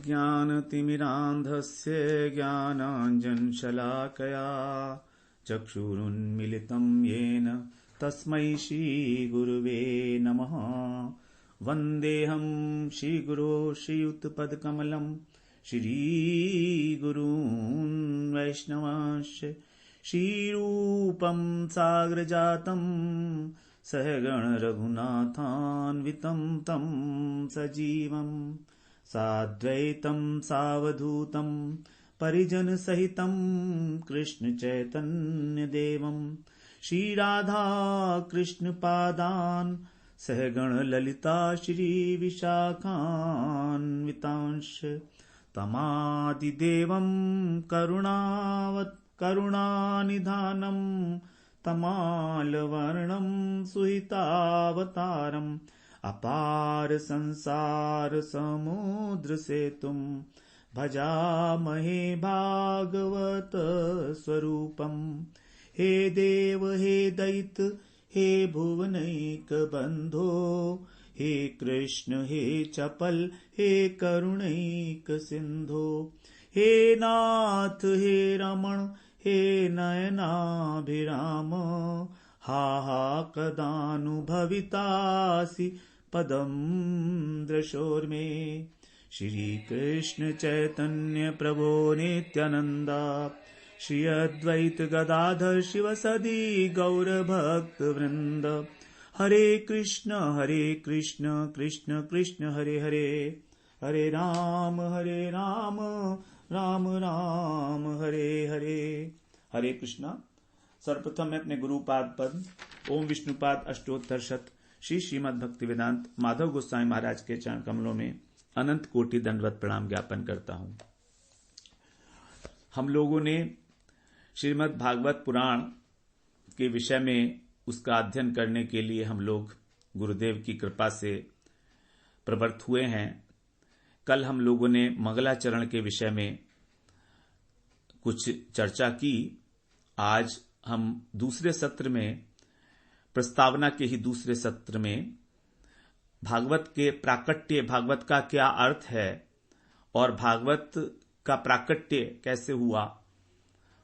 अज्ञानतिमिरान्धस्य ज्ञानाञ्जनशलाकया चक्षुरुन्मिलितं येन तस्मै श्रीगुरुवे नमः। वन्देऽहं श्रीगुरो श्रीयुतपदकमलं श्रीगुरून् वैष्णवांश्च श्रीरूपं साग्रजातं सहगण रघुनाथान्वितं तं सजीवं साद्वैतं सावधूतं परिजनसहितं कृष्णचैतन्यदेवं श्रीराधा कृष्णपादान् सहगण ललिता श्रीविशाखान्वितांश्च तमादिदेवं करुणानिधानं तमालवर्णं सुहितावतारम् अपार संसार समुद्र सेतुं भजामहे भागवत स्वरूपम्। हे देव हे दैत हे भुवनैक बंधो, हे कृष्ण हे चपल हे करुणैक सिंधो, हे नाथ हे रमण हे नयनाभिराम, हा कदानुभवितासि पदं दृशोर्मे। श्री कृष्ण चैतन्य प्रभो नित्यानंदा, श्री अद्वैत गदाधर शिवसदि गौर भक्त वृंद। हरे कृष्ण कृष्ण कृष्ण हरे हरे, हरे राम राम राम हरे हरे। हरे कृष्णा। सर्वप्रथम मैं अपने गुरुपाद पद ओम विष्णुपाद अष्टोत्तर शत श्री श्रीमद् भक्ति वेदांत माधव गोस्वामी महाराज के चरण कमलों में अनंत कोटि दंडवत प्रणाम ज्ञापन करता हूं। हम लोगों ने श्रीमद् भागवत पुराण के विषय में उसका अध्ययन करने के लिए हम लोग गुरुदेव की कृपा से प्रवृत्त हुए हैं। कल हम लोगों ने मंगलाचरण के विषय में कुछ चर्चा की। आज हम दूसरे सत्र में, प्रस्तावना के ही दूसरे सत्र में, भागवत के प्राकट्य, भागवत का क्या अर्थ है और भागवत का प्राकट्य कैसे हुआ,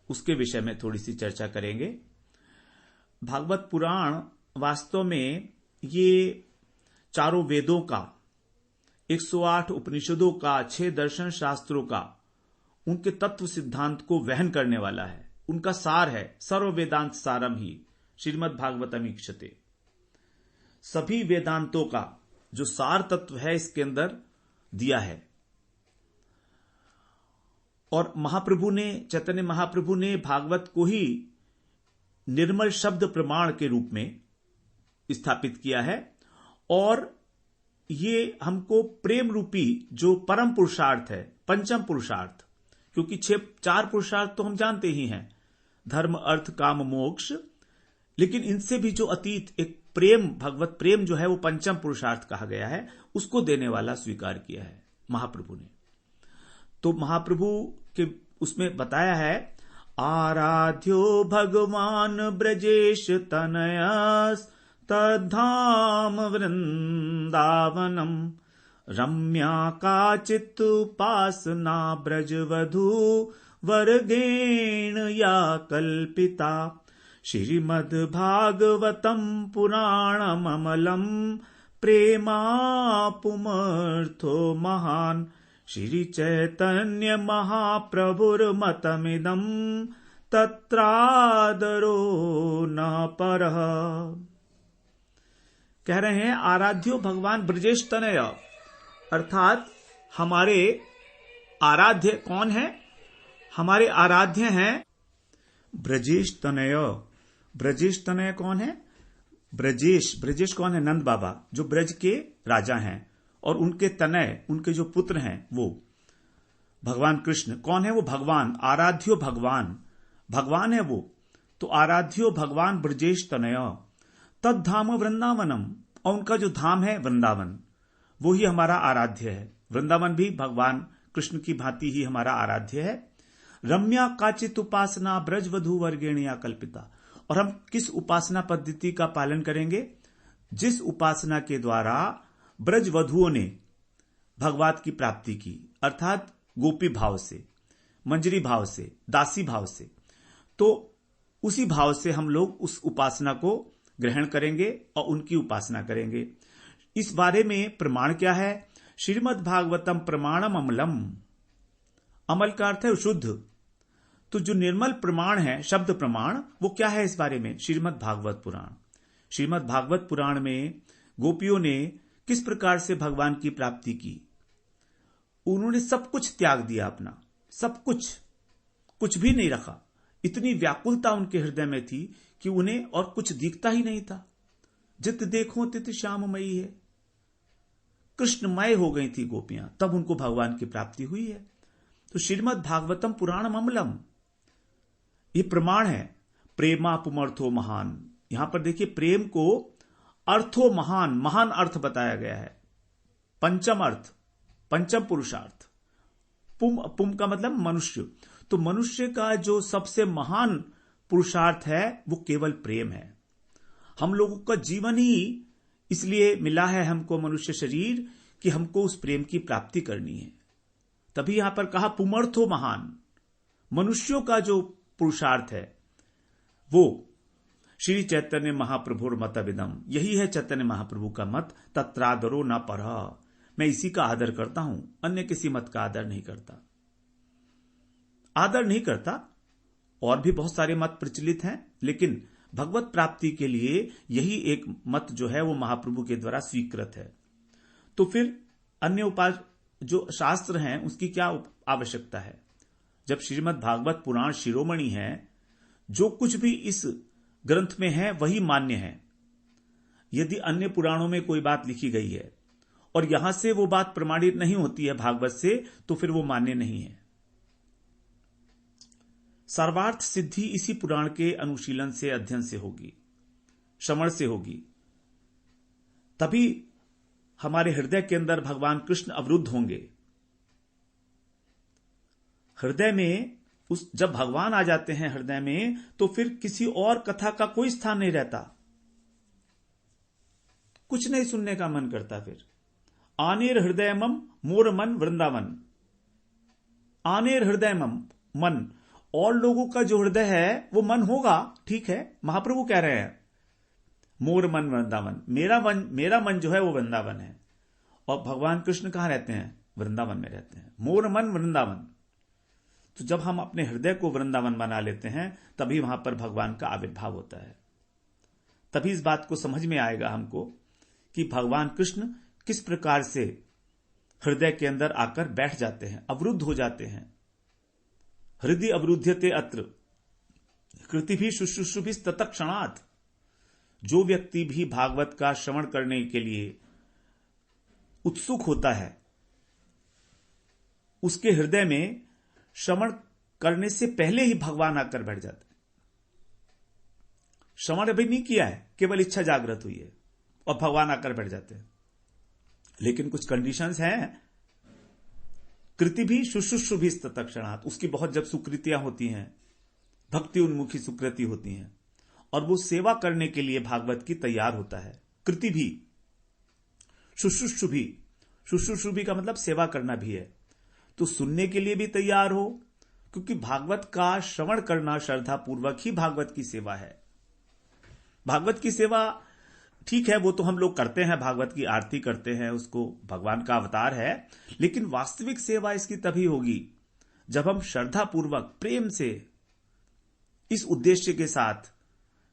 उसके विषय में थोड़ी सी चर्चा करेंगे। भागवत पुराण वास्तव में ये चारों वेदों का, 108 उपनिषदों का, 6 दर्शन शास्त्रों का, उनके तत्व सिद्धांत को वहन करने वाला है। उनका सार है। सर्व वेदांत सारम ही श्रीमद् भागवतम ईक्षते। सभी वेदांतों का जो सार तत्व है इसके अंदर दिया है। और महाप्रभु ने, चैतन्य महाप्रभु ने भागवत को ही निर्मल शब्द प्रमाण के रूप में स्थापित किया है। और ये हमको प्रेम रूपी जो परम पुरुषार्थ है, पंचम पुरुषार्थ, क्योंकि 4 पुरुषार्थ तो हम जानते ही हैं, धर्म अर्थ काम मोक्ष, लेकिन इनसे भी जो अतीत एक प्रेम, भगवत प्रेम जो है वो पंचम पुरुषार्थ कहा गया है, उसको देने वाला स्वीकार किया है महाप्रभु ने। तो महाप्रभु के उसमें बताया है, आराध्यो भगवान ब्रजेश तनयस तद्धाम वृंदावनम, रम्या काचित् उपासना ब्रजवधू वर्गेण या कल्पिता, श्रीमद् भागवतम पुराणममलं प्रेमापुमर्थो महान्, श्री चैतन्य महाप्रभुर्मतमिदं तत्रादरो न परः। कह रहे हैं आराध्यो भगवान ब्रजेश तनय, अर्थात हमारे आराध्य कौन है? हमारे आराध्य हैं ब्रजेश तनय। ब्रजेश तनय कौन है? ब्रजेश कौन है? नंद बाबा, जो ब्रज के राजा हैं। और उनके तनय, उनके जो पुत्र हैं वो भगवान कृष्ण। कौन है वो? भगवान। आराध्यो भगवान है वो। तो आराध्यो भगवान ब्रजेश तनय तद्धाम वृंदावनम, और उनका जो धाम है वृंदावन, वो ही हमारा आराध्य है। वृंदावन भी भगवान कृष्ण की भांति ही हमारा आराध्य है। रम्या काचित उपासना ब्रजवधू वर्गेणिया कल्पिता, और हम किस उपासना पद्धति का पालन करेंगे? जिस उपासना के द्वारा ब्रजवधुओं ने भगवत की प्राप्ति की। अर्थात गोपी भाव से, मंजरी भाव से, दासी भाव से, तो उसी भाव से हम लोग उस उपासना को ग्रहण करेंगे और उनकी उपासना करेंगे। इस बारे में प्रमाण क्या है? श्रीमद् भागवतम प्रमाणम अमलम। अमल का अर्थ है शुद्ध। तो जो निर्मल प्रमाण है, शब्द प्रमाण, वो क्या है इस बारे में? श्रीमद् भागवत पुराण। श्रीमद् भागवत पुराण में गोपियों ने किस प्रकार से भगवान की प्राप्ति की। उन्होंने सब कुछ त्याग दिया अपना, सब कुछ, कुछ भी नहीं रखा। इतनी व्याकुलता उनके हृदय में थी कि उन्हें और कुछ दिखता ही नहीं था। जित देखो तित श्याममयी है, कृष्णमय हो गई थी गोपियां, तब उनको भगवान की प्राप्ति हुई है। तो श्रीमद् भागवतम पुराणम अमलम, ये प्रमाण है। प्रेमापुमर्थो महान, यहां पर देखिए प्रेम को अर्थो महान, महान अर्थ बताया गया है। पंचम अर्थ, पंचम पुरुषार्थ। पुम का मतलब मनुष्य। तो मनुष्य का जो सबसे महान पुरुषार्थ है वो केवल प्रेम है। हम लोगों का जीवन ही इसलिए मिला है हमको मनुष्य शरीर कि हमको उस प्रेम की प्राप्ति करनी है। तभी यहां पर कहा पुमर्थो महान, मनुष्यों का जो पुरुषार्थ है वो श्री चैतन्य महाप्रभुर मतविदम, यही है चैतन्य महाप्रभु का मत। तत्रादरो न परः, मैं इसी का आदर करता हूं, अन्य किसी मत का आदर नहीं करता। आदर नहीं करता, और भी बहुत सारे मत प्रचलित हैं, लेकिन भगवत प्राप्ति के लिए यही एक मत जो है वो महाप्रभु के द्वारा स्वीकृत है। तो फिर अन्य उपाय जो शास्त्र हैं उसकी क्या आवश्यकता है? जब श्रीमद् भागवत पुराण शिरोमणि है, जो कुछ भी इस ग्रंथ में है वही मान्य है। यदि अन्य पुराणों में कोई बात लिखी गई है और यहां से वो बात प्रमाणित नहीं होती है भागवत से, तो फिर वो मान्य नहीं है। सर्वार्थ सिद्धि इसी पुराण के अनुशीलन से, अध्ययन से होगी, श्रवण से होगी। तभी हमारे हृदय के अंदर भगवान कृष्ण अवरुद्ध होंगे। हृदय में जब भगवान आ जाते हैं हृदय में, तो फिर किसी और कथा का कोई स्थान नहीं रहता, कुछ नहीं सुनने का मन करता। फिर आनेर हृदयमम मोर मन वृंदावन, आनेर हृदयमम मन, और लोगों का जो हृदय है वो मन होगा, ठीक है। महाप्रभु कह रहे हैं मोर मन वृंदावन, मेरा मन जो है वो वृंदावन है। और भगवान कृष्ण कहां रहते हैं? वृंदावन में रहते हैं। मोर मन वृंदावन। तो जब हम अपने हृदय को वृंदावन बना लेते हैं, तभी वहां पर भगवान का आविर्भाव होता है। तभी इस बात को समझ में आएगा हमको कि भगवान कृष्ण किस प्रकार से हृदय के अंदर आकर बैठ जाते हैं, अवरुद्ध हो जाते हैं। हृदय अवरुध्यते अत्र कृति भी शुश्रूषुभि तत्क्षणात्। जो व्यक्ति भी भागवत का श्रवण करने के लिए उत्सुक होता है, उसके हृदय में श्रवण करने से पहले ही भगवान आकर बैठ जाते हैं। श्रवण अभी नहीं किया है, केवल इच्छा जागृत हुई है और भगवान आकर बैठ जाते हैं। लेकिन कुछ कंडीशंस हैं। कृति भी शुश्रूषुभि तत्क्षणात्, उसकी बहुत जब सुकृतियां होती हैं, भक्ति उन्मुखी सुकृति होती हैं, और वो सेवा करने के लिए भागवत की तैयार होता है। कृति भी, शुश्रूषुभि, शुश्रूषुभि का मतलब सेवा करना भी है। तो सुनने के लिए भी तैयार हो, क्योंकि भागवत का श्रवण करना श्रद्धा पूर्वक ही भागवत की सेवा है। भागवत की सेवा ठीक है, वो तो हम लोग करते हैं, भागवत की आरती करते हैं, उसको भगवान का अवतार है। लेकिन वास्तविक सेवा इसकी तभी होगी जब हम श्रद्धा पूर्वक प्रेम से, इस उद्देश्य के साथ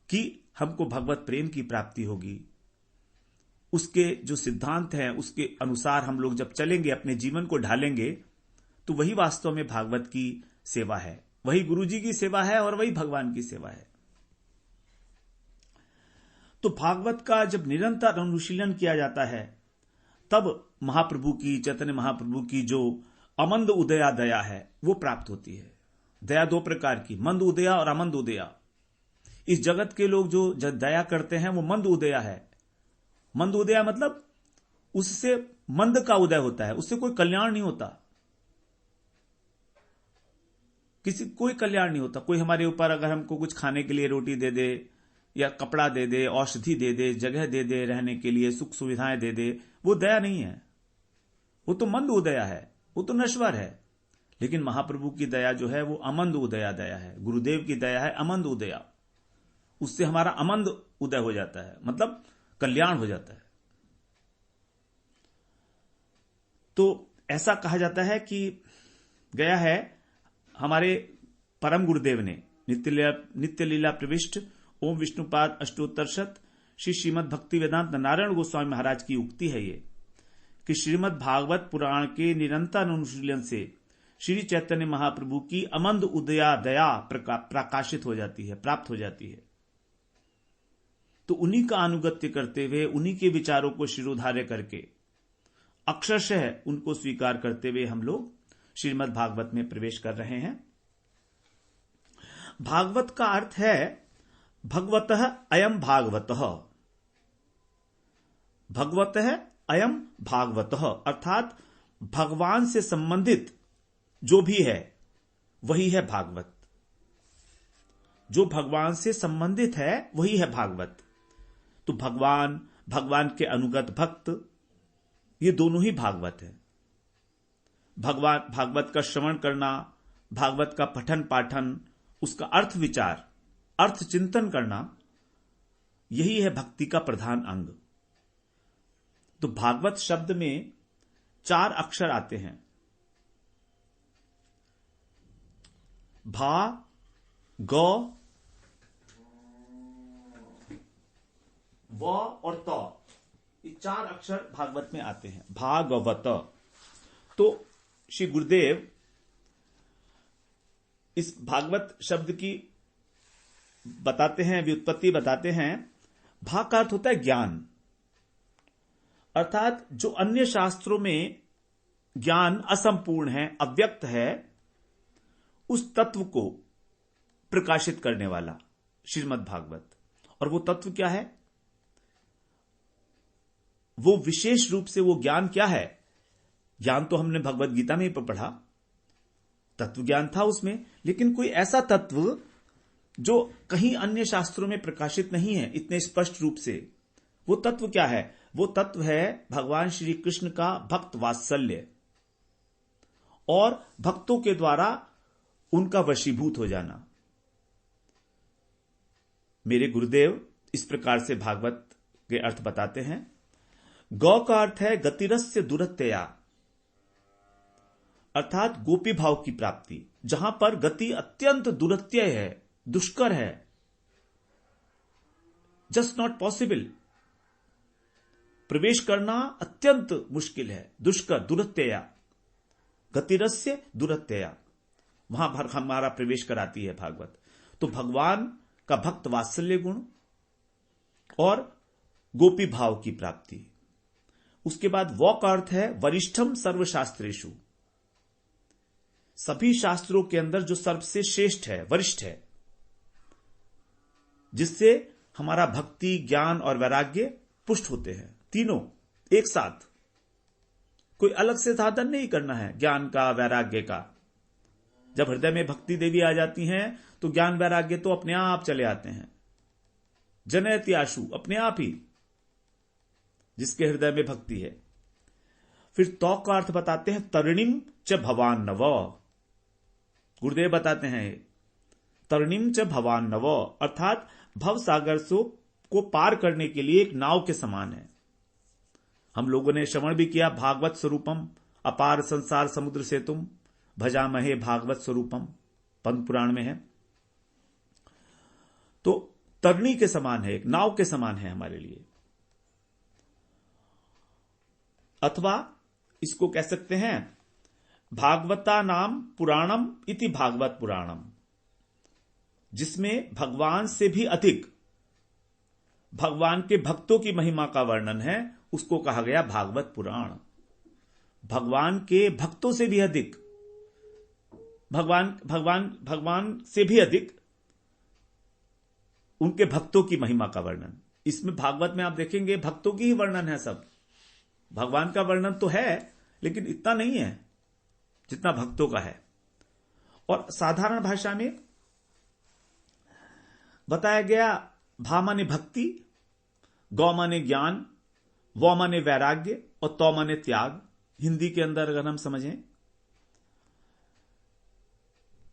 कि हमको भगवत प्रेम की प्राप्ति होगी, उसके जो सिद्धांत हैं उसके अनुसार हम लोग जब चलेंगे, अपने जीवन को ढालेंगे, तो वही वास्तव में भागवत की सेवा है, वही गुरु जी की सेवा है और वही भगवान की सेवा है। तो भागवत का जब निरंतर अनुशीलन किया जाता है, तब महाप्रभु की, चैतन्य महाप्रभु की जो अमंद उदया दया है वो प्राप्त होती है। दया दो प्रकार की, मंद उदया और अमंद उदया। इस जगत के लोग जो दया करते हैं वो मंद उदया है। मंद उदया मतलब उससे मंद का उदय होता है, उससे कोई कल्याण नहीं होता, किसी कोई कल्याण नहीं होता। कोई हमारे ऊपर अगर हमको कुछ खाने के लिए रोटी दे दे या कपड़ा दे दे, औषधि दे दे, जगह दे दे रहने के लिए, सुख सुविधाएं दे दे, वो दया नहीं है, वो तो मंद उदया है, वो तो नश्वर है। लेकिन महाप्रभु की दया जो है वो अमंद उदया दया है। गुरुदेव की दया है अमंद उदया, उससे हमारा अमंद उदय हो जाता है, मतलब कल्याण हो जाता है। तो ऐसा कहा जाता है कि गया है हमारे परम गुरुदेव ने नित्य लीला प्रविष्ट ओम विष्णुपाद अष्टोत्तरशत श्री श्रीमद भक्ति वेदांत नारायण गोस्वामी महाराज की उक्ति है ये कि श्रीमद भागवत पुराण के निरंतर अनुशीलन से श्री चैतन्य महाप्रभु की अमंद उदया दया प्रकाशित हो जाती है, प्राप्त हो जाती है। तो उन्हीं का अनुगत्य करते हुए, उन्हीं के विचारों को शिरोधार्य करके, अक्षरशः उनको स्वीकार करते हुए हम लोग श्रीमद् भागवत में प्रवेश कर रहे हैं। भागवत का अर्थ है भगवतः अयम भागवतः, भगवतः अयम भागवतः, अर्थात भगवान से संबंधित जो भी है वही है भागवत। जो भगवान से संबंधित है वही है भागवत। तो भगवान, भगवान के अनुगत भक्त, ये दोनों ही भागवत है। भगवान, भागवत का श्रवण करना, भागवत का पठन पाठन, उसका अर्थ विचार, अर्थ चिंतन करना, यही है भक्ति का प्रधान अंग। तो भागवत शब्द में 4 अक्षर आते हैं, भा, ग, व और त, ये 4 अक्षर भागवत में आते हैं, भागवत। तो श्री गुरुदेव इस भागवत शब्द की बताते हैं, व्युत्पत्ति बताते हैं। भा का अर्थ होता है ज्ञान, अर्थात जो अन्य शास्त्रों में ज्ञान असंपूर्ण है, अव्यक्त है, उस तत्व को प्रकाशित करने वाला श्रीमद् भागवत। और वो तत्व क्या है? वो विशेष रूप से वो ज्ञान क्या है? ज्ञान तो हमने भगवत गीता में ही पढ़ा, तत्व ज्ञान था उसमें, लेकिन कोई ऐसा तत्व जो कहीं अन्य शास्त्रों में प्रकाशित नहीं है इतने स्पष्ट रूप से। वो तत्व क्या है? वो तत्व है भगवान श्री कृष्ण का भक्त वात्सल्य और भक्तों के द्वारा उनका वशीभूत हो जाना। मेरे गुरुदेव इस प्रकार से भागवत के अर्थ बताते हैं। गौ का अर्थ है गतिरस्य दुरत्यया, अर्थात गोपी भाव की प्राप्ति, जहां पर गति अत्यंत दुरत्यय है, दुष्कर है, जस्ट नॉट पॉसिबल, प्रवेश करना अत्यंत मुश्किल है, दुष्कर, दुरत्यया, गतिरस्य दुरत्यया, वहां भर हमारा प्रवेश कराती है भागवत। तो भगवान का भक्त वात्सल्य गुण और गोपी भाव की प्राप्ति। उसके बाद वो का अर्थ है वरिष्ठम सर्वशास्त्रेषु, सभी शास्त्रों के अंदर जो सबसे श्रेष्ठ है, वरिष्ठ है, जिससे हमारा भक्ति, ज्ञान और वैराग्य पुष्ट होते हैं, तीनों एक साथ। कोई अलग से साधन नहीं करना है ज्ञान का, वैराग्य का। जब हृदय में भक्ति देवी आ जाती हैं तो ज्ञान वैराग्य तो अपने आप चले आते हैं, जनयति आशु, अपने आप ही, जिसके हृदय में भक्ति है। फिर तो का अर्थ बताते हैं तरणिम च भवान नव, गुरुदेव बताते हैं तरणिम च भवान नव, अर्थात भव सागर को पार करने के लिए एक नाव के समान है। हम लोगों ने श्रवण भी किया, भागवत स्वरूपम अपार संसार समुद्र से तुम भजामहे भागवत स्वरूपम, पद्म पुराण में है। तो तरणी के समान है, एक नाव के समान है हमारे लिए। अथवा इसको कह सकते हैं भागवता नाम पुराणम इति भागवत पुराणम, जिसमें भगवान से भी अधिक भगवान के भक्तों की महिमा का वर्णन है, उसको कहा गया भागवत पुराण। भगवान के भक्तों से भी अधिक, भगवान से भी अधिक उनके भक्तों की महिमा का वर्णन। इसमें भागवत में आप देखेंगे भक्तों की ही वर्णन है सब। भगवान का वर्णन तो है लेकिन इतना नहीं है जितना भक्तों का है। और साधारण भाषा में बताया गया, भा माने भक्ति, गौ माने ज्ञान, वो माने वैराग्य और तो माने त्याग। हिंदी के अंदर अगर हम समझें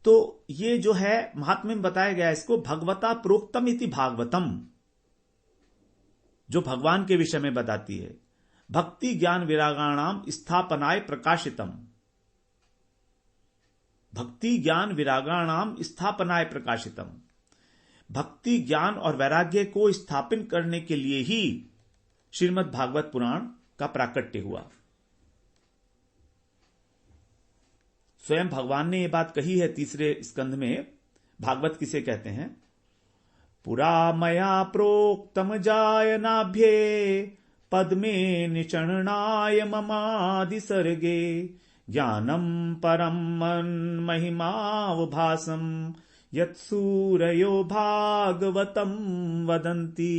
तो ये जो है महात्म्य में बताया गया, इसको भगवता प्रोक्तम इति भागवतम, जो भगवान के विषय में बताती है। भक्ति ज्ञान विरागाणाम स्थापनाय प्रकाशितम, भक्ति ज्ञान विरागाणाम स्थापनाय प्रकाशितम, भक्ति ज्ञान और वैराग्य को स्थापित करने के लिए ही श्रीमद् भागवत पुराण का प्राकट्य हुआ। स्वयं भगवान ने यह बात कही है 3 स्कंध में। भागवत किसे कहते हैं? पुरा मया प्रोक्तम जायनाभ्ये पद्मे निचरणाय ममादि सर्गे ज्ञानम परम महिमावभासम यत्सूरयो भागवतम वदन्ति।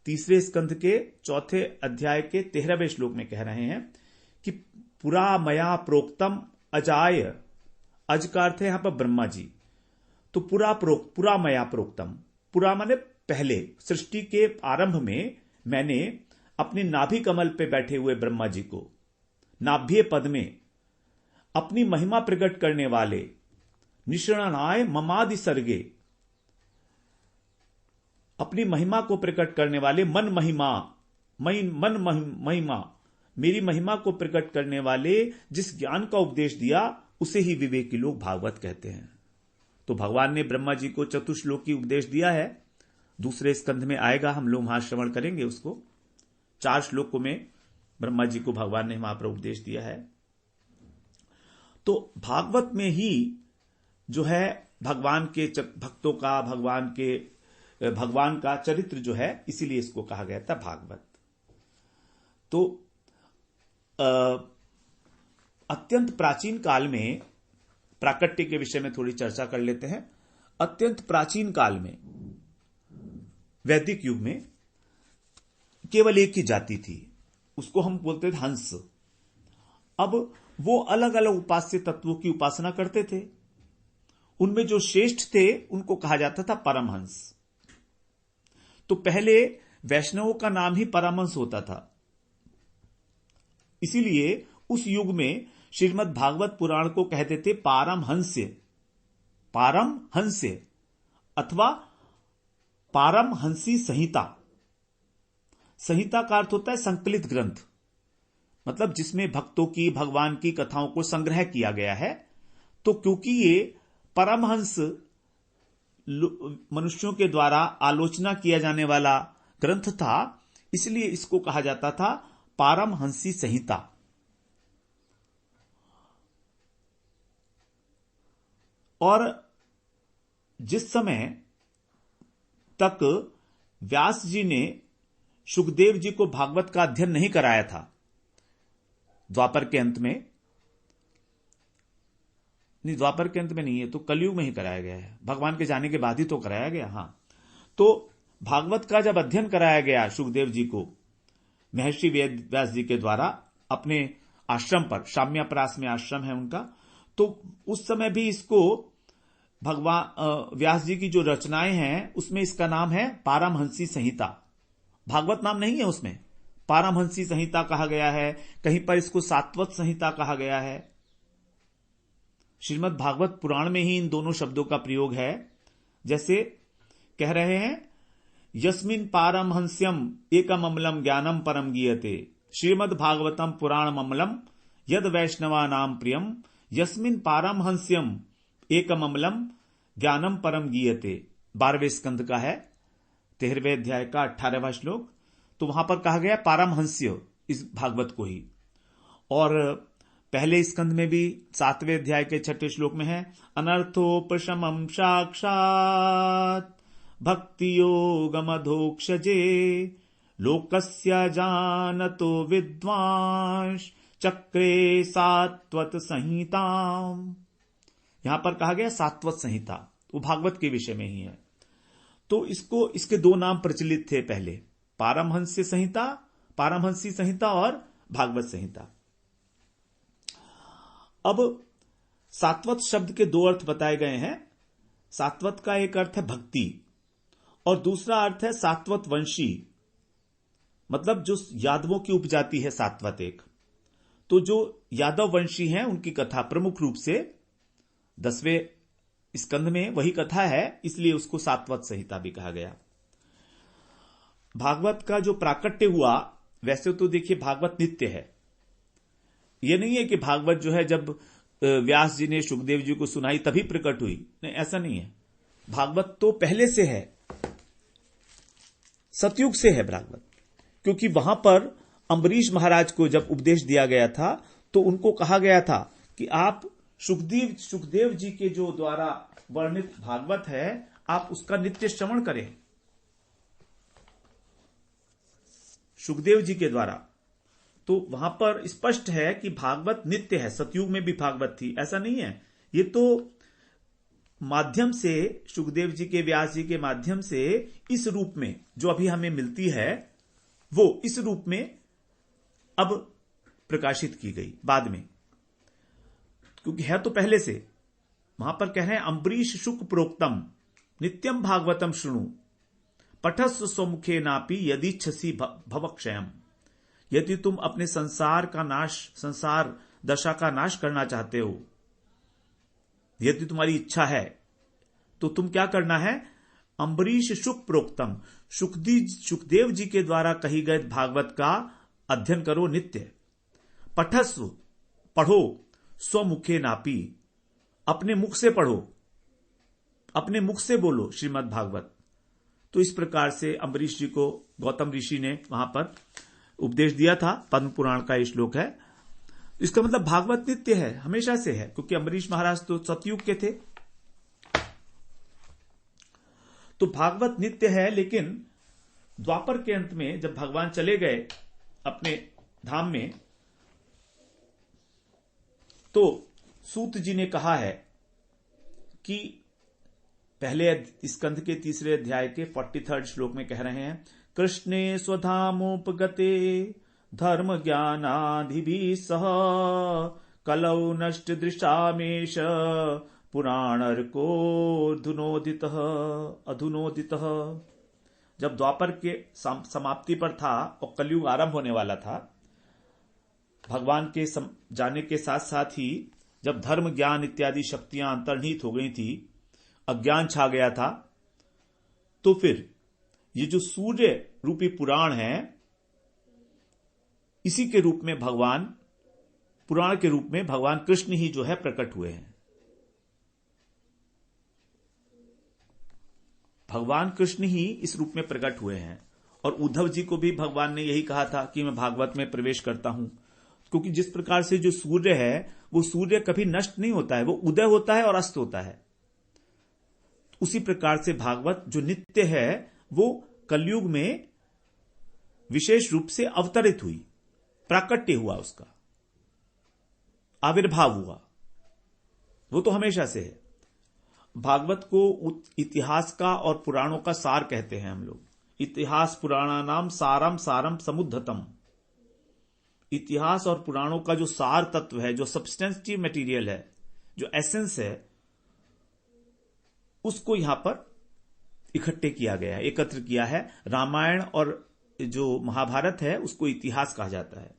3 स्कंध के 4 अध्याय के 13वें श्लोक में कह रहे हैं कि पुरा मया प्रोक्तम अजाय, अज का अर्थ है यहां पर ब्रह्मा जी। तो पुरा मया प्रोक्तम, पुरा माने पहले, सृष्टि के आरंभ में मैंने अपनी नाभि कमल पे बैठे हुए ब्रह्मा जी को, नाभ्य पद में अपनी महिमा प्रकट करने वाले, निषणाय ममादि सर्गे, अपनी महिमा को प्रकट करने वाले, महिमा, मेरी महिमा को प्रकट करने वाले जिस ज्ञान का उपदेश दिया उसे ही विवेकी लोग भागवत कहते हैं। तो भगवान ने ब्रह्मा जी को चतुश्लोकी उपदेश दिया है। 2 स्कंध में आएगा, हम लोग वहां श्रवण करेंगे उसको। 4 श्लोकों में ब्रह्मा जी को भगवान ने वहां पर उपदेश दिया है। तो भागवत में ही जो है भगवान के भक्तों का, भगवान का चरित्र जो है, इसीलिए इसको कहा गया था भागवत। तो अत्यंत प्राचीन काल में, प्राकट्य के विषय में थोड़ी चर्चा कर लेते हैं। अत्यंत प्राचीन काल में, वैदिक युग में, केवल एक ही जाति थी, उसको हम बोलते थे हंस। अब वो अलग अलग उपास्य तत्वों की उपासना करते थे। उनमें जो श्रेष्ठ थे उनको कहा जाता था परमहंस। तो पहले वैष्णवों का नाम ही परमहंस होता था। इसीलिए उस युग में श्रीमद् भागवत पुराण को कहते थे पारमहंस्य अथवा पारमहंसी संहिता। संहिता का अर्थ होता है संकलित ग्रंथ, मतलब जिसमें भक्तों की, भगवान की कथाओं को संग्रह किया गया है। तो क्योंकि ये परमहंस मनुष्यों के द्वारा आलोचना किया जाने वाला ग्रंथ था, इसलिए इसको कहा जाता था पारमहंसी संहिता। और जिस समय तक व्यास जी ने शुकदेव जी को भागवत का अध्ययन नहीं कराया था, द्वापर के अंत में नहीं, द्वापर के अंत में नहीं है तो कलयुग में ही कराया गया है, भगवान के जाने के बाद ही तो कराया गया। हां, तो भागवत का जब अध्ययन कराया गया शुकदेव जी को महर्षि वेद व्यास जी के द्वारा अपने आश्रम पर, शाम्यापरास में आश्रम है उनका, तो उस समय भी इसको भगवान व्यास जी की जो रचनाएं हैं उसमें इसका नाम है पारमहंसी संहिता। भागवत नाम नहीं है उसमें, पारमहंसी संहिता कहा गया है। कहीं पर इसको सात्वत संहिता कहा गया है। श्रीमद् भागवत पुराण में ही इन दोनों शब्दों का प्रयोग है। जैसे कह रहे हैं, यस्मिन् पारमहंस्यम एकम अमलम ज्ञानम परम गीयते श्रीमद् भागवतम पुराण अमलम यद वैष्णवा नाम प्रियम यस्मिन् पारमहंस्यम एकम अमलम ज्ञानम परम गीयते। 12वें स्कंध का है, 13वें अध्याय का 18वां श्लोक। तो वहां पर कहा गया पारमहंस्य इस भागवत को ही। और पहले स्कंध में भी 7वें अध्याय के 6ठे श्लोक में है, अनर्थोपशमम साक्षात भक्ति योगमधोक्षजे लोकस्य जानतो विद्वांस चक्रे सात्वत संहिताम। यहां पर कहा गया सात्वत संहिता, वो भागवत के विषय में ही है। तो इसके 2 नाम प्रचलित थे पहले, पारमहंस्य संहिता, पारमहंसी संहिता और भागवत संहिता। अब सात्वत शब्द के 2 अर्थ बताए गए हैं। सात्वत का एक अर्थ है भक्ति और दूसरा अर्थ है सात्वत वंशी, मतलब जो यादवों की उपजाति है सात्वत एक। तो जो यादव वंशी हैं उनकी कथा प्रमुख रूप से 10वें स्कंध में वही कथा है, इसलिए उसको सातवत संहिता भी कहा गया। भागवत का जो प्राकट्य हुआ, वैसे तो देखिए भागवत नित्य है। यह नहीं है कि भागवत जो है जब व्यास जी ने सुखदेव जी को सुनाई तभी प्रकट हुई, नहीं, ऐसा नहीं है। भागवत तो पहले से है, सतयुग से है भागवत। क्योंकि वहां पर अम्बरीश महाराज को जब उपदेश दिया गया था तो उनको कहा गया था कि आप सुखदेव जी के जो द्वारा वर्णित भागवत है आप उसका नित्य श्रवण करें, सुखदेव जी के द्वारा। तो वहां पर स्पष्ट है कि भागवत नित्य है। सतयुग में भी भागवत थी, ऐसा नहीं है। ये तो माध्यम से, सुखदेव जी के, व्यास जी के माध्यम से इस रूप में जो अभी हमें मिलती है वो इस रूप में अब प्रकाशित की गई बाद में, क्योंकि है तो पहले से। वहां पर कह रहे हैं अम्बरीश शुक प्रोक्तम नित्यम भागवतम शृणु पठस्व स्वमुखे नापी यदिच्छसी भवक्षयम। यदि तुम अपने संसार का नाश, संसार दशा का नाश करना चाहते हो, यदि तुम्हारी इच्छा है, तो तुम क्या करना है? अम्बरीश शुक प्रोक्तम, सुखदेव जी के द्वारा कही गए भागवत का अध्ययन करो नित्य। पठस्व, पढ़ो, स्वमुखे नापी, अपने मुख से पढ़ो, अपने मुख से बोलो श्रीमद् भागवत। तो इस प्रकार से अम्बरीश जी को गौतम ऋषि ने वहां पर उपदेश दिया था। पद्म पुराण का ये श्लोक है। इसका मतलब भागवत नित्य है, हमेशा से है, क्योंकि अम्बरीश महाराज तो सतयुग के थे। तो भागवत नित्य है। लेकिन द्वापर के अंत में जब भगवान चले गए अपने धाम में, तो सूत जी ने कहा है कि पहले स्कंध के 3 अध्याय के 43 श्लोक में कह रहे हैं, कृष्णे स्वधामोपगते धर्म ज्ञानाधिभिः सह कलौ नष्ट दृशामेश पुराणर्को अधुनोदितः। जब द्वापर के समाप्ति पर था और कलयुग आरंभ होने वाला था, भगवान के जाने के साथ साथ ही जब धर्म ज्ञान इत्यादि शक्तियां अंतर्निहित हो गई थी, अज्ञान छा गया था, तो फिर ये जो सूर्य रूपी पुराण है, इसी के रूप में भगवान, पुराण के रूप में भगवान कृष्ण ही जो है प्रकट हुए हैं। भगवान कृष्ण ही इस रूप में प्रकट हुए हैं। और उद्धव जी को भी भगवान ने यही कहा था कि मैं भागवत में प्रवेश करता हूं, क्योंकि जिस प्रकार से जो सूर्य है वो सूर्य कभी नष्ट नहीं होता है, वो उदय होता है और अस्त होता है। उसी प्रकार से भागवत जो नित्य है वो कलयुग में विशेष रूप से अवतरित हुई, प्राकट्य हुआ, उसका आविर्भाव हुआ। वो तो हमेशा से है। भागवत को इतिहास का और पुराणों का सार कहते हैं हम लोग। इतिहास पुराणानाम सारम सारम समुद्धतम। इतिहास और पुराणों का जो सार तत्व है, जो सब्सटेंसिव मटेरियल है, जो एसेंस है, उसको यहां पर इकट्ठे किया गया है, एकत्र किया है। रामायण और जो महाभारत है उसको इतिहास कहा जाता है।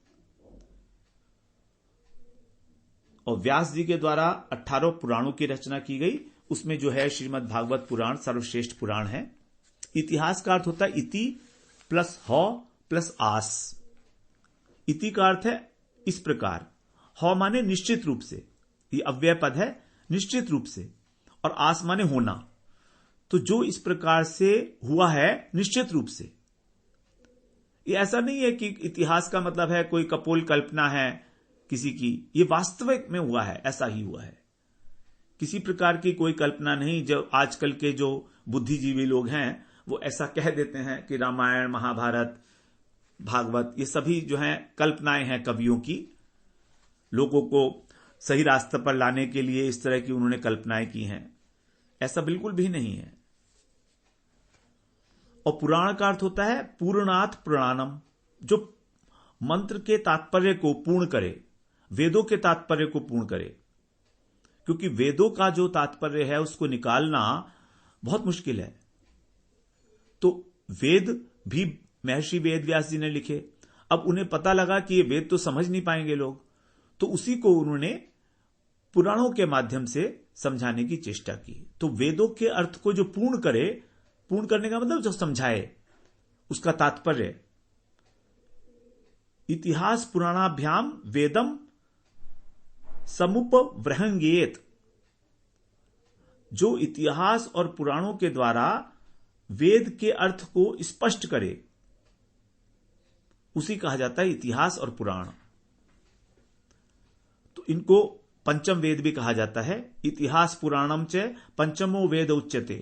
और व्यास जी के द्वारा 18 पुराणों की रचना की गई, उसमें जो है श्रीमद् भागवत पुराण सर्वश्रेष्ठ पुराण है। इतिहास का अर्थ होता है इति प्लस हौ प्लस आस। इति का अर्थ है इस प्रकार, हौ माने निश्चित रूप से, ये अव्यय पद है, निश्चित रूप से, और आस माने होना। तो जो इस प्रकार से हुआ है निश्चित रूप से, ये ऐसा नहीं है कि इतिहास का मतलब है कोई कपोल कल्पना है किसी की, ये वास्तविक में हुआ है, ऐसा ही हुआ है। किसी प्रकार की कोई कल्पना नहीं। जो आजकल के जो बुद्धिजीवी लोग हैं वो ऐसा कह देते हैं कि रामायण, महाभारत, भागवत ये सभी जो हैं कल्पनाएं हैं कवियों की, लोगों को सही रास्ते पर लाने के लिए इस तरह की उन्होंने कल्पनाएं की हैं। ऐसा बिल्कुल भी नहीं है। और पुराण का अर्थ होता है पूर्णात पुराणम, जो मंत्र के तात्पर्य को पूर्ण करे, वेदों के तात्पर्य को पूर्ण करे। क्योंकि वेदों का जो तात्पर्य है उसको निकालना बहुत मुश्किल है। तो वेद भी महर्षि वेद व्यास जी ने लिखे। अब उन्हें पता लगा कि ये वेद तो समझ नहीं पाएंगे लोग, तो उसी को उन्होंने पुराणों के माध्यम से समझाने की चेष्टा की। तो वेदों के अर्थ को जो पूर्ण करे, पूर्ण करने का मतलब जो समझाए, उसका तात्पर्य इतिहास पुराणाभ्याम वेदम समुपव्रहंगेत, जो इतिहास और पुराणों के द्वारा वेद के अर्थ को स्पष्ट करे, उसी कहा जाता है इतिहास और पुराण। तो इनको पंचम वेद भी कहा जाता है। इतिहास पुराणम च पंचमो वेद उच्यते,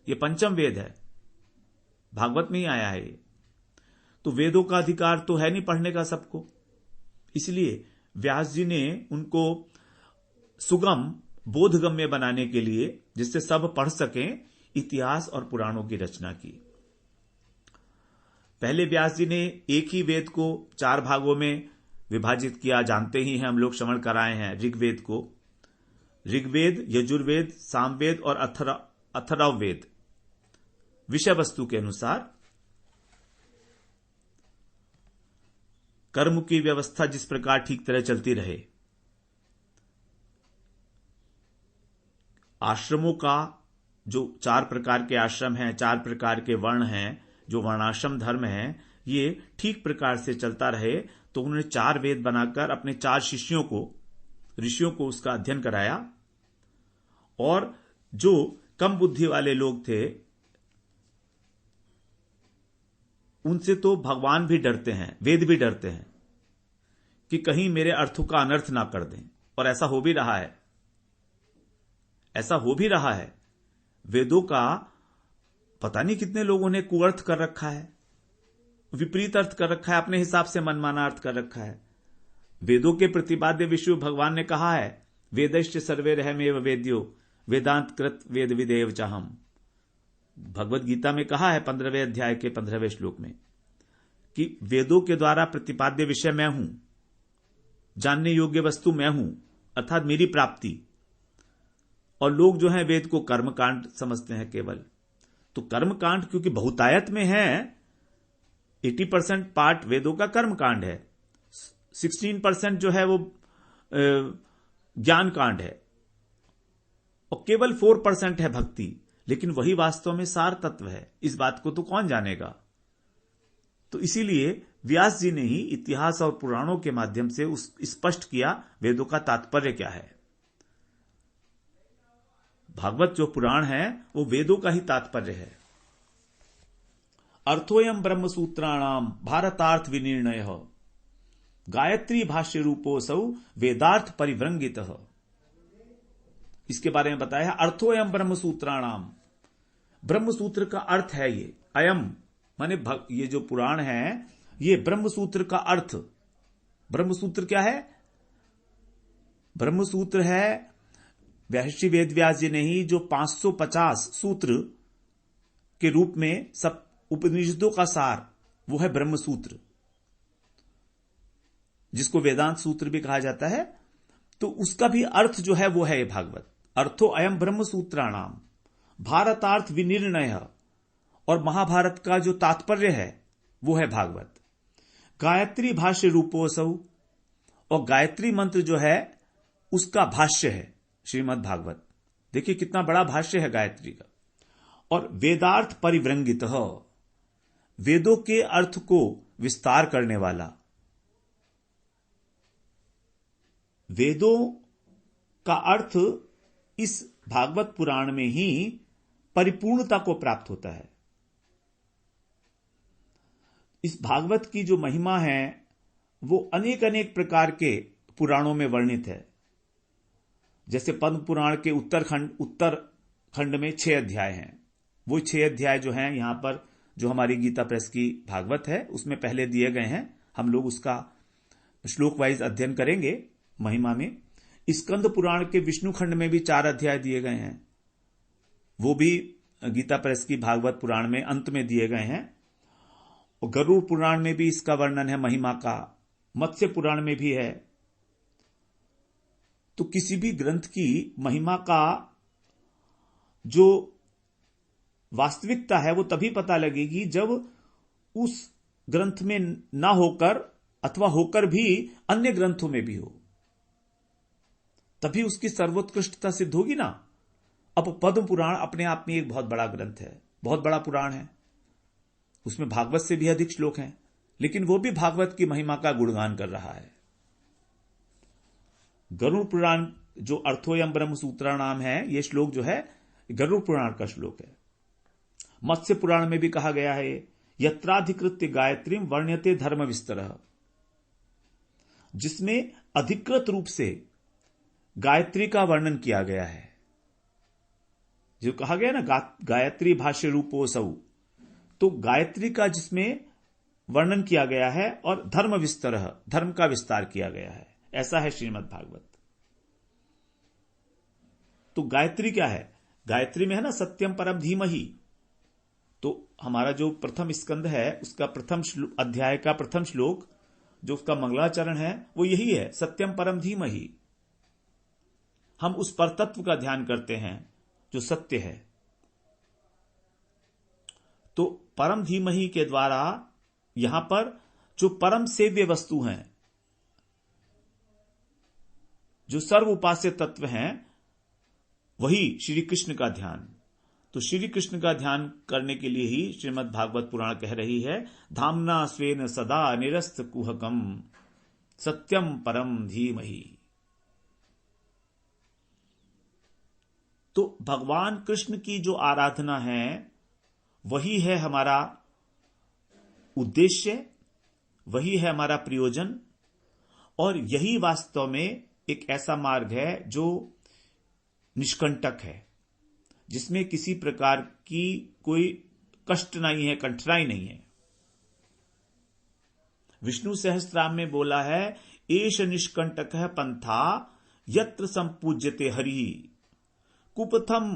ये पंचम वेद है, भागवत में ही आया है ये। तो वेदों का अधिकार तो है नहीं पढ़ने का सबको, इसलिए व्यास जी ने उनको सुगम बोधगम्य बनाने के लिए, जिससे सब पढ़ सकें, इतिहास और पुराणों की रचना की। पहले व्यास जी ने एक ही वेद को 4 भागों में विभाजित किया, जानते ही हैं हम लोग, श्रवण कराए हैं। ऋग्वेद को ऋग्वेद, यजुर्वेद, सामवेद और अथर्ववेद विषय वस्तु के अनुसार कर्म की व्यवस्था जिस प्रकार ठीक तरह चलती रहे, आश्रमों का जो 4 प्रकार के आश्रम हैं, 4 प्रकार के वर्ण हैं, जो वर्णाश्रम धर्म है, ये ठीक प्रकार से चलता रहे, तो उन्होंने 4 वेद बनाकर अपने 4 शिष्यों को, ऋषियों को उसका अध्ययन कराया। और जो कम बुद्धि वाले लोग थे, उनसे तो भगवान भी डरते हैं, वेद भी डरते हैं कि कहीं मेरे अर्थों का अनर्थ ना कर दें। और ऐसा हो भी रहा है, ऐसा हो भी रहा है। वेदों का पता नहीं कितने लोगों ने कुअर्थ कर रखा है, विपरीत अर्थ कर रखा है, अपने हिसाब से मनमाना अर्थ कर रखा है। वेदों के प्रतिपाद्य विषय भगवान ने कहा है, वेदैश्च सर्वे रहमेव वेद्यो वेदांत कृत वेद विदेव चाहम। भगवत गीता में कहा है 15वें अध्याय के 15वें श्लोक में कि वेदों के द्वारा प्रतिपाद्य विषय मैं हूं, जानने योग्य वस्तु मैं हूं, अर्थात मेरी प्राप्ति। और लोग जो हैं वेद को कर्मकांड समझते हैं केवल। तो कर्मकांड क्योंकि बहुतायत में है, 80% पार्ट वेदों का कर्मकांड है, 16% जो है वो ज्ञान कांड है, और केवल 4% है भक्ति। लेकिन वही वास्तव में सार तत्व है, इस बात को तो कौन जानेगा। तो इसीलिए व्यास जी ने ही इतिहास और पुराणों के माध्यम से स्पष्ट किया वेदों का तात्पर्य क्या है। भागवत जो पुराण है वो वेदों का ही तात्पर्य है। अर्थोयम ब्रह्म सूत्राणाम भारतार्थ विनिर्णय गायत्री भाष्य रूपोसौ वेदार्थ परिव्रंगित। इसके बारे में बताया है, अर्थोयम ब्रह्म सूत्राणाम, ब्रह्म सूत्र का अर्थ है ये। अयम माने ये जो पुराण है, ये ब्रह्म सूत्र का अर्थ। ब्रह्म सूत्र क्या है? ब्रह्म सूत्र है महर्षि वेदव्यास जी ने ही जो 550 सूत्र के रूप में सब उपनिषदों का सार, वो है ब्रह्म सूत्र, जिसको वेदांत सूत्र भी कहा जाता है। तो उसका भी अर्थ जो है वो है ये भागवत। अर्थो अयम ब्रह्म सूत्राणाम भारतार्थ विनिर्णय, और महाभारत का जो तात्पर्य है वो है भागवत। गायत्री भाष्य रूपोसौ, और गायत्री मंत्र जो है उसका भाष्य है श्रीमद् भागवत। देखिए कितना बड़ा भाष्य है गायत्री का। और वेदार्थ परिव्रंगित, वेदों के अर्थ को विस्तार करने वाला। वेदों का अर्थ इस भागवत पुराण में ही परिपूर्णता को प्राप्त होता है। इस भागवत की जो महिमा है वो अनेक अनेक प्रकार के पुराणों में वर्णित है। जैसे पद्म पुराण के उत्तर खंड में 6 अध्याय हैं। वो 6 अध्याय जो हैं यहां पर जो हमारी गीता प्रेस की भागवत है उसमें पहले दिए गए हैं। हम लोग उसका श्लोक वाइज अध्ययन करेंगे महिमा में। स्कंद पुराण के विष्णु खंड में भी 4 अध्याय दिए गए हैं, वो भी गीता प्रेस की भागवत पुराण में अंत में दिए गए हैं। और गरुड़ पुराण में भी इसका वर्णन है महिमा का, मत्स्य पुराण में भी है। तो किसी भी ग्रंथ की महिमा का जो वास्तविकता है वो तभी पता लगेगी जब उस ग्रंथ में ना होकर अथवा होकर भी अन्य ग्रंथों में भी हो। तभी उसकी सर्वोत्कृष्टता सिद्ध होगी ना। अब पद्म पुराण अपने आप में एक बहुत बड़ा ग्रंथ है, बहुत बड़ा पुराण है, उसमें भागवत से भी अधिक श्लोक हैं, लेकिन वो भी भागवत की महिमा का गुणगान कर रहा है। गरुड़ पुराण जो अर्थोयम ब्रह्म सूत्रा नाम है, ये श्लोक जो है गरुड़ पुराण का श्लोक है। मत्स्य पुराण में भी कहा गया है, यत्राधिकृत्य गायत्रीम वर्ण्यते धर्म विस्तरः, जिसमें अधिकृत रूप से गायत्री का वर्णन किया गया है। जो कहा गया ना, गायत्री भाष्य रूपोसौ, तो गायत्री का जिसमें वर्णन किया गया है और धर्म विस्तरः, धर्म का विस्तार किया गया है, ऐसा है श्रीमद् भागवत। तो गायत्री क्या है? गायत्री में है ना सत्यम परम धीमहि। तो हमारा जो प्रथम स्कंद है उसका प्रथम अध्याय का प्रथम श्लोक जो उसका मंगलाचरण है वो यही है, सत्यम परम धीमहि। हम उस परतत्व का ध्यान करते हैं जो सत्य है। तो परम धीमहि के द्वारा यहां पर जो परम सेव्य वस्तु हैं, जो सर्व उपास्य तत्व हैं, वही श्री कृष्ण का ध्यान। तो श्री कृष्ण का ध्यान करने के लिए ही श्रीमद् भागवत पुराण कह रही है, धामना स्वेन सदा निरस्त कुहकम सत्यम परम धीमहि। तो भगवान कृष्ण की जो आराधना है वही है हमारा उद्देश्य, वही है हमारा प्रयोजन, और यही वास्तव में एक ऐसा मार्ग है जो निष्कंटक है, जिसमें किसी प्रकार की कोई कष्ट नहीं है, कठिनाई नहीं है। विष्णु सहस्त्राम में बोला है, एष निष्कंटक है पंथा यत्र संपूज्यते हरि कुपथम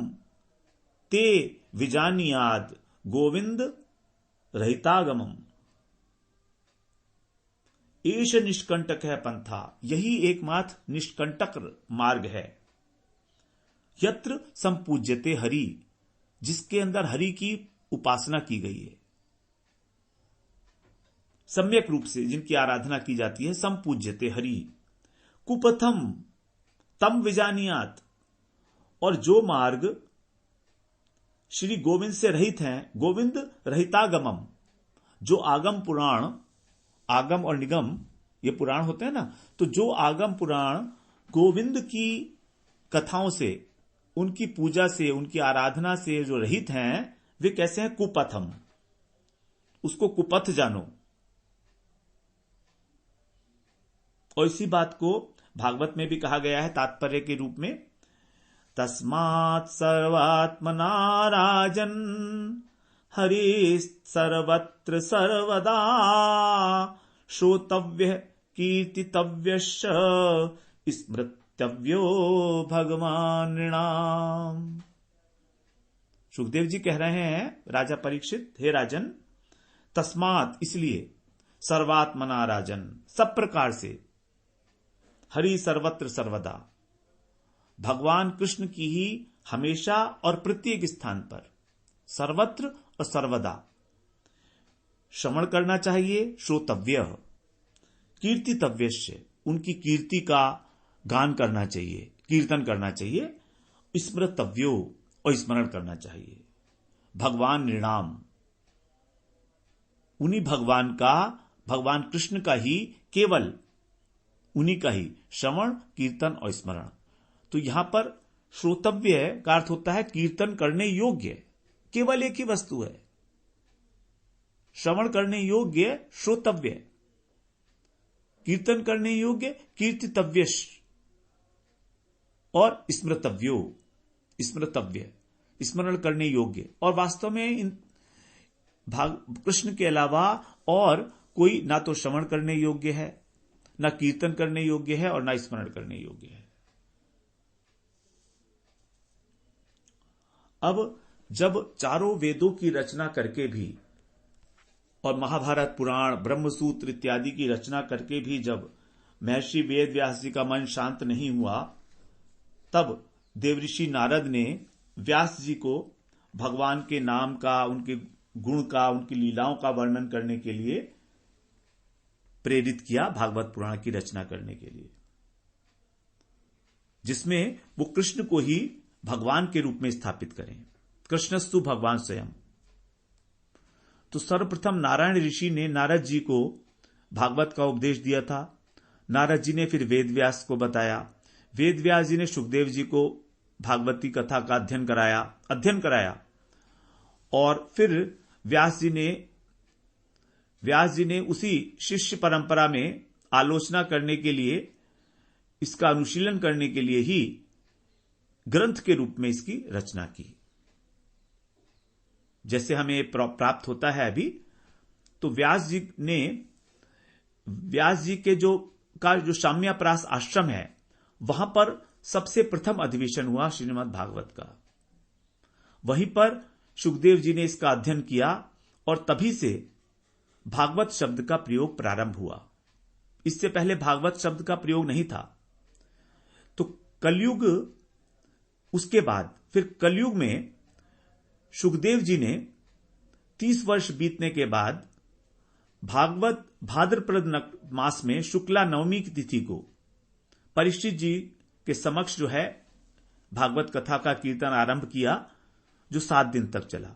ते विजानियाद गोविंद रहितागमम। एष निष्कंटक है पंथा, यही एकमात्र निष्कंटक मार्ग है। यत्र संपूज्यते हरि, जिसके अंदर हरि की उपासना की गई है, सम्यक रूप से जिनकी आराधना की जाती है, संपूज्यते हरि कुपथम तम विजानियात, और जो मार्ग श्री गोविंद से रहित हैं, गोविंद रहितागमम, जो आगम पुराण, आगम और निगम ये पुराण होते हैं ना, तो जो आगम पुराण गोविंद की कथाओं से, उनकी पूजा से, उनकी आराधना से जो रहित हैं, वे कैसे हैं? कुपथम, उसको कुपथ जानो। और इसी बात को भागवत में भी कहा गया है तात्पर्य के रूप में, तस्मात् सर्वात्मना राजन हरि सर्वत्र सर्वदा श्रोतव्य कीर्तितव्यश्च स्मृतव्यो भगवान नृणाम। सुखदेव जी कह रहे हैं राजा परीक्षित, हे राजन, तस्मात् इसलिए, सर्वात्मना राजन सब प्रकार से, हरि सर्वत्र सर्वदा भगवान कृष्ण की ही हमेशा और प्रत्येक स्थान पर, सर्वत्र और सर्वदा श्रवण करना चाहिए, श्रोतव्य कीर्तितव्यश्च, उनकी कीर्ति का गान करना चाहिए, कीर्तन करना चाहिए, स्मृतव्यो और स्मरण करना चाहिए, भगवान नृणाम, उन्हीं भगवान का, भगवान कृष्ण का ही, केवल उन्हीं का ही श्रवण, कीर्तन और स्मरण। तो यहां पर श्रोतव्य का अर्थ होता है कीर्तन करने योग्य, केवल एक ही वस्तु है, श्रवण करने योग्य श्रोतव्य, कीर्तन करने योग्य कीर्तितव्य, और स्मृतव्यो स्मृतव्य स्मरण करने योग्य। और वास्तव में इन कृष्ण के अलावा और कोई ना तो श्रवण करने योग्य है, ना कीर्तन करने योग्य है, और ना स्मरण करने योग्य है। अब जब चारों वेदों की रचना करके भी, और महाभारत, पुराण, ब्रह्मसूत्र इत्यादि की रचना करके भी जब महर्षि वेद व्यास जी का मन शांत नहीं हुआ, तब देवऋषि नारद ने व्यास जी को भगवान के नाम का, उनके गुण का, उनकी लीलाओं का वर्णन करने के लिए प्रेरित किया, भागवत पुराण की रचना करने के लिए। जिसमें वो कृष्ण को ही भगवान के रूप में स्थापित करें। कृष्णस्तु भगवान स्वयं। तो सर्वप्रथम नारायण ऋषि ने नारद जी को भागवत का उपदेश दिया था। नारद जी ने फिर वेद व्यास को बताया। वेद व्यास जी ने सुखदेव जी को भागवती कथा का अध्ययन कराया और फिर व्यास जी ने उसी शिष्य परंपरा में आलोचना करने के लिए, इसका अनुशीलन करने के लिए ही ग्रंथ के रूप में इसकी रचना की। जैसे हमें प्राप्त होता है अभी, तो व्यास जी के जो साम्याप्रास आश्रम है, वहां पर सबसे प्रथम अधिवेशन हुआ श्रीमद् भागवत का। वहीं पर सुखदेव जी ने इसका अध्ययन किया और तभी से भागवत शब्द का प्रयोग प्रारंभ हुआ। इससे पहले भागवत शब्द का प्रयोग नहीं था। तो कलयुग, उसके बाद फिर कलयुग में सुखदेव जी ने 30 वर्ष बीतने के बाद भागवत भाद्रपद मास में शुक्ला नवमी की तिथि को परीक्षित जी के समक्ष जो है भागवत कथा का कीर्तन आरंभ किया, जो 7 दिन तक चला,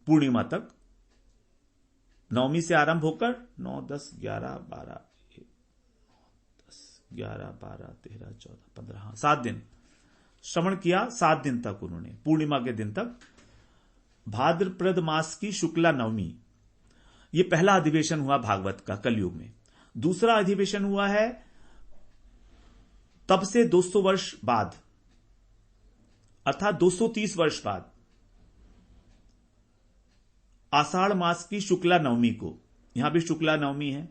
पूर्णिमा तक। नवमी से आरंभ होकर 9, 10, 11, 12, 11, 12, 13, 14, 15, 7 दिन श्रवण किया। 7 दिन तक उन्होंने, पूर्णिमा के दिन तक, भाद्रपद मास की शुक्ला नवमी, यह पहला अधिवेशन हुआ भागवत का कलयुग में। दूसरा अधिवेशन हुआ है तब से 200 वर्ष बाद, अर्थात 230 वर्ष बाद, आषाढ़ मास की शुक्ला नवमी को, यहां भी शुक्ला नवमी है,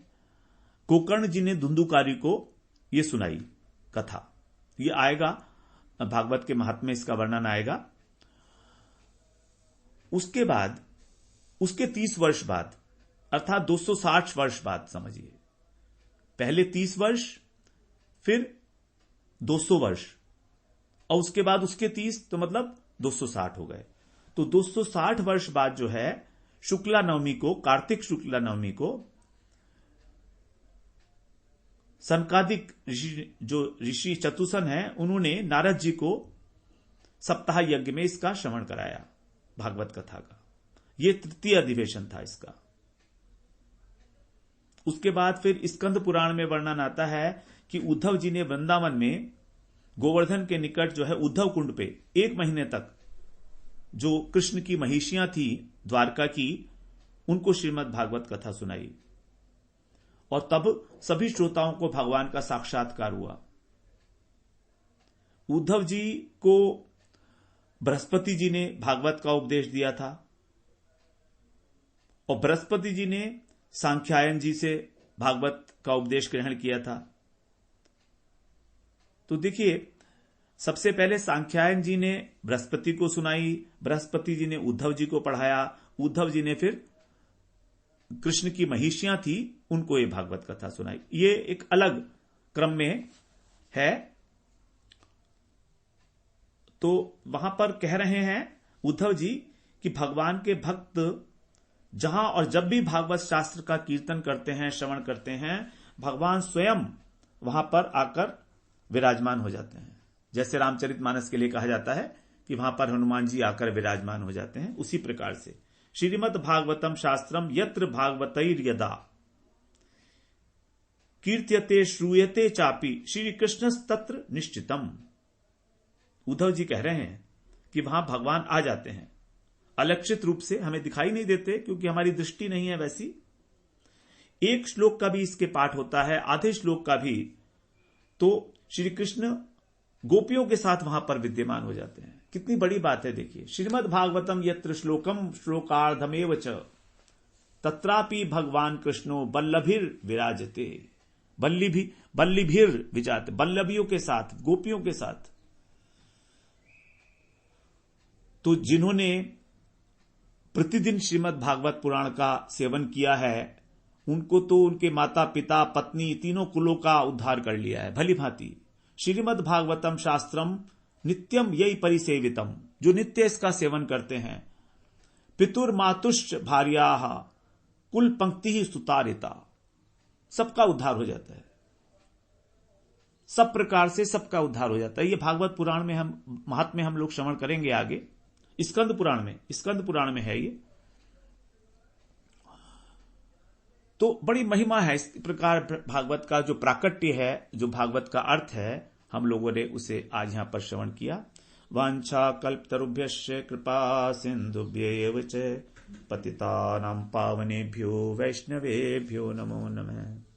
गोकर्ण जी ने धुंधुकारी को यह सुनाई कथा। यह आएगा भागवत के महात्म्य में, इसका वर्णन आएगा। उसके बाद, उसके 30 वर्ष बाद, अर्थात 260 वर्ष बाद समझिए, पहले 30 वर्ष, फिर 200 वर्ष, और उसके बाद उसके 30, तो मतलब 260 हो गए। तो 260 वर्ष बाद जो है शुक्ला नवमी को, कार्तिक शुक्ला नवमी को, सनकादिक ऋषि चतुसन हैं, उन्होंने नारद जी को सप्ताह यज्ञ में इसका श्रवण कराया, भागवत कथा का। यह तृतीय अधिवेशन था इसका। उसके बाद फिर स्कंद पुराण में वर्णन आता है कि उद्धव जी ने वृंदावन में गोवर्धन के निकट जो है उद्धव कुंड पे 1 महीने तक जो कृष्ण की महिषियां थी द्वारका की, उनको श्रीमद् भागवत कथा सुनाई, और तब सभी श्रोताओं को भगवान का साक्षात्कार हुआ। उद्धव जी को बृहस्पति जी ने भागवत का उपदेश दिया था, और बृहस्पति जी ने सांख्यायन जी से भागवत का उपदेश ग्रहण किया था। तो देखिए, सबसे पहले सांख्यायन जी ने बृहस्पति को सुनाई, बृहस्पति जी ने उद्धव जी को पढ़ाया, उद्धव जी ने फिर कृष्ण की महिषियां थी उनको ये भागवत कथा सुनाई। ये एक अलग क्रम में है। तो वहां पर कह रहे हैं उद्धव जी कि भगवान के भक्त जहां और जब भी भागवत शास्त्र का कीर्तन करते हैं, श्रवण करते हैं, भगवान स्वयं वहां पर आकर विराजमान हो जाते हैं। जैसे रामचरितमानस के लिए कहा जाता है कि वहां पर हनुमान जी आकर विराजमान हो जाते हैं, उसी प्रकार से श्रीमद् भागवतम शास्त्रम यत्र भागवतैर यदा कीर्त्यते श्रूयते चापि श्री कृष्ण तत्र निश्चितम। उद्धव जी कह रहे हैं कि वहां भगवान आ जाते हैं, अलक्षित रूप से हमें दिखाई नहीं देते क्योंकि हमारी दृष्टि नहीं है वैसी। एक श्लोक का भी इसके पाठ होता है, आधे श्लोक का भी, तो श्री कृष्ण गोपियों के साथ वहां पर विद्यमान हो जाते हैं। कितनी बड़ी बात है देखिए। श्रीमद् भागवतम यत्र श्लोकम श्लोकार्धमेव च तत्रापि भगवान कृष्णो बल्लभिर विराजते। बल्लभिर विजाते, बल्लभियों के साथ, गोपियों के साथ। तो जिन्होंने प्रतिदिन श्रीमद् भागवत पुराण का सेवन किया है, उनको तो उनके माता पिता पत्नी तीनों कुलों का उद्धार कर लिया है भली भांति। श्रीमद् भागवतम शास्त्रम नित्यम यही परिसेवितम, जो नित्य इसका सेवन करते हैं। पितुर मातुश्च भार्याः कुल पंक्ति ही सुतारिता, सबका उद्धार हो जाता है। सब प्रकार से सबका उद्धार हो जाता है। ये भागवत पुराण में हम महात्म्य हम लोग श्रवण करेंगे आगे, स्कंद पुराण में है ये। तो बड़ी महिमा है इस प्रकार भागवत का जो प्राकट्य है, जो भागवत का अर्थ है, हम लोगों ने उसे आज यहां पर श्रवण किया। वांछा कल्पतरुभ्यश्च कृपा सिंधुभ्यैव च पतितानां पावनेभ्यो वैष्णवेभ्यो नमो नमः।